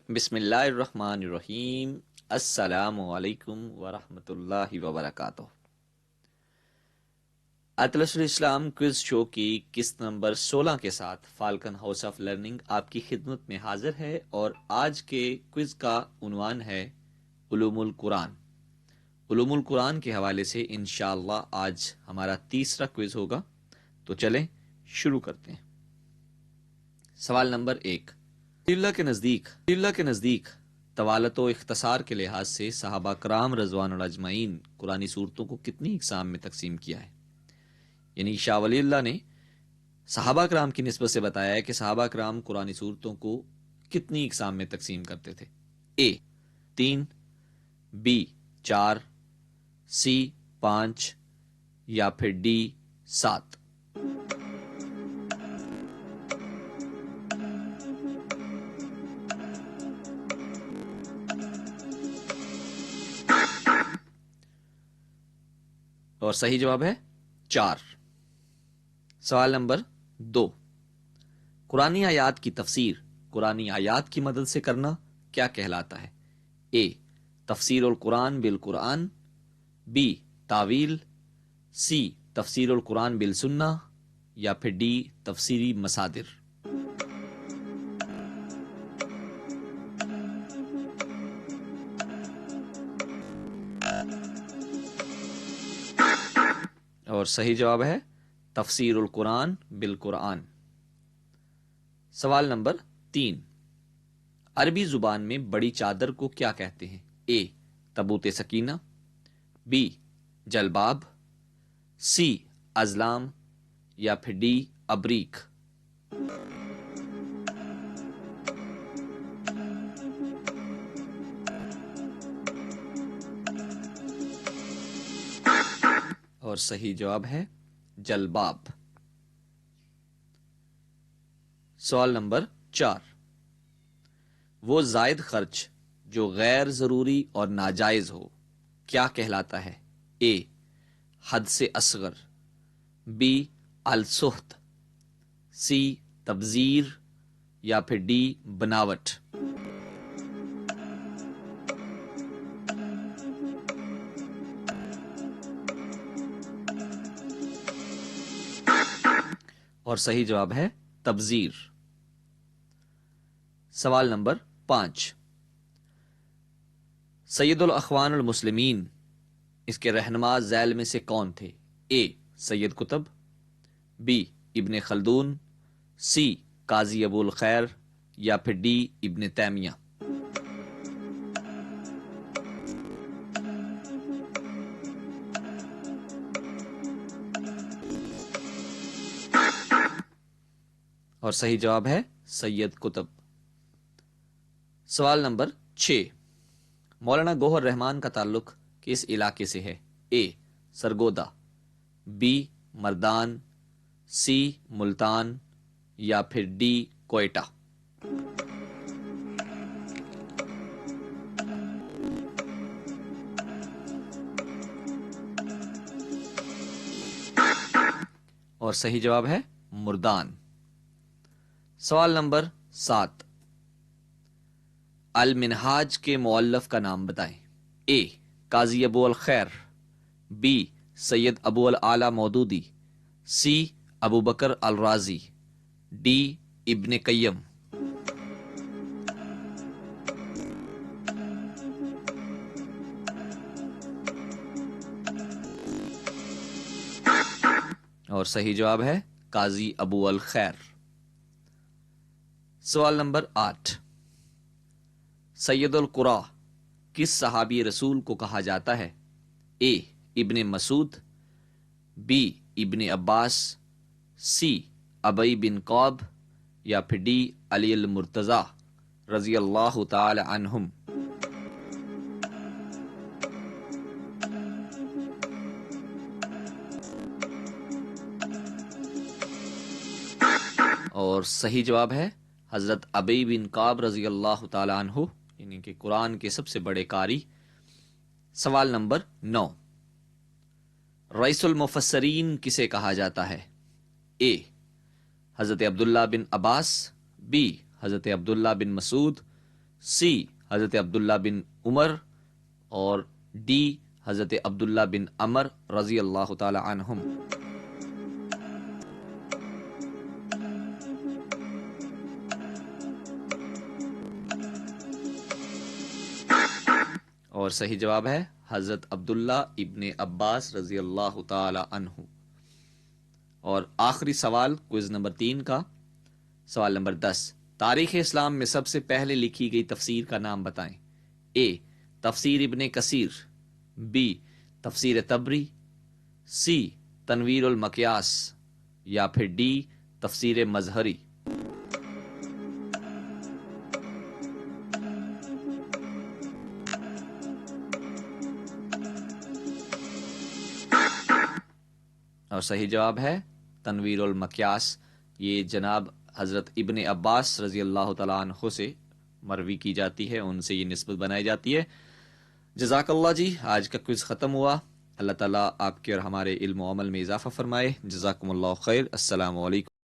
بسم اللہ الرحمن الرحیم۔ السلام علیکم ورحمۃ اللہ وبرکاتہ۔ اطلس الاسلام کوئز شو کی قسط نمبر 16 کے ساتھ فالکن ہاؤس آف لرننگ آپ کی خدمت میں حاضر ہے، اور آج کے کوئز کا عنوان ہے علوم القرآن۔ علوم القرآن کے حوالے سے انشاءاللہ آج ہمارا تیسرا کوئز ہوگا، تو چلیں شروع کرتے ہیں۔ سوال نمبر 1، اللہ کے نزدیک طوالت و اختصار کے لحاظ سے صحابہ کرام رضوان اجمعین قرآنی صورتوں کو کتنی اقسام میں تقسیم کیا ہے؟ یعنی شاہ ولی اللہ نے صحابہ کرام کی نسبت سے بتایا ہے کہ صحابہ کرام قرآنی صورتوں کو کتنی اقسام میں تقسیم کرتے تھے۔ اے 3، بی 4، سی 5 یا پھر ڈی 7۔ اور صحیح جواب ہے 4۔ سوال نمبر 2، قرآنی آیات کی تفسیر قرآنی آیات کی مدد سے کرنا کیا کہلاتا ہے؟ اے تفسیر القرآن بالقرآن، بی تاویل، سی تفسیر القرآن بالسنہ یا پھر ڈی تفسیری مصادر۔ اور صحیح جواب ہے تفسیر القرآن بالقرآن۔ سوال نمبر 3، عربی زبان میں بڑی چادر کو کیا کہتے ہیں؟ اے تابوت سکینہ، بی جلباب، سی ازلام یا پھر ڈی ابریق۔ اور صحیح جواب ہے جلباب۔ سوال نمبر 4، وہ زائد خرچ جو غیر ضروری اور ناجائز ہو کیا کہلاتا ہے؟ اے حد سے اصغر، بی السخط، سی تبذیر یا پھر ڈی بناوٹ۔ اور صحیح جواب ہے تبذیر۔ سوال نمبر 5، سید الاخوان المسلمین اس کے رہنما ذیل میں سے کون تھے؟ اے سید قطب، بی ابن خلدون، سی قاضی ابو الخیر یا پھر ڈی ابن تیمیہ۔ اور صحیح جواب ہے سید قطب۔ سوال نمبر 6، مولانا گوہر رحمان کا تعلق کس علاقے سے ہے؟ اے سرگودا، بی مردان، سی ملتان یا پھر ڈی کوئٹہ۔ اور صحیح جواب ہے مردان۔ سوال نمبر 7، المنہاج کے مؤلف کا نام بتائیں۔ اے قاضی ابو الخیر، بی سید ابو العالی مودودی، سی ابو بکر الرازی، ڈی ابن قیم۔ اور صحیح جواب ہے قاضی ابو الخیر۔ سوال نمبر 8، سید القرا کس صحابی رسول کو کہا جاتا ہے؟ اے ابن مسعود، بی ابن عباس، سی ابی بن قعب یا پھر ڈی علی المرتضی رضی اللہ تعالی عنہم۔ اور صحیح جواب ہے حضرت ابی بن قعب رضی اللہ تعالی عنہ، یعنی کہ قرآن کے سب سے بڑے قاری۔ سوال نمبر 9، رئیس المفسرین کسے کہا جاتا ہے؟ اے حضرت عبداللہ بن عباس، بی حضرت عبداللہ بن مسعود، سی حضرت عبداللہ بن عمر اور ڈی حضرت عبداللہ بن عمر رضی اللہ تعالی عنہم۔ اور صحیح جواب ہے حضرت عبداللہ ابن عباس رضی اللہ تعالی عنہ۔ اور آخری سوال کوئز نمبر 3 کا، سوال نمبر 10، تاریخ اسلام میں سب سے پہلے لکھی گئی تفسیر کا نام بتائیں۔ اے تفسیر ابن کثیر، بی تفسیر تبری، سی تنویر المقیاس، یا پھر ڈی تفسیر مظہری۔ اور صحیح جواب ہے تنویر المقیاس۔ یہ جناب حضرت ابن عباس رضی اللہ تعالیٰ عنہ سے مروی کی جاتی ہے، ان سے یہ نسبت بنائی جاتی ہے۔ جزاک اللہ جی، آج کا کوئز ختم ہوا۔ اللہ تعالیٰ آپ کے اور ہمارے علم و عمل میں اضافہ فرمائے۔ جزاکم اللہ خیر۔ السلام علیکم۔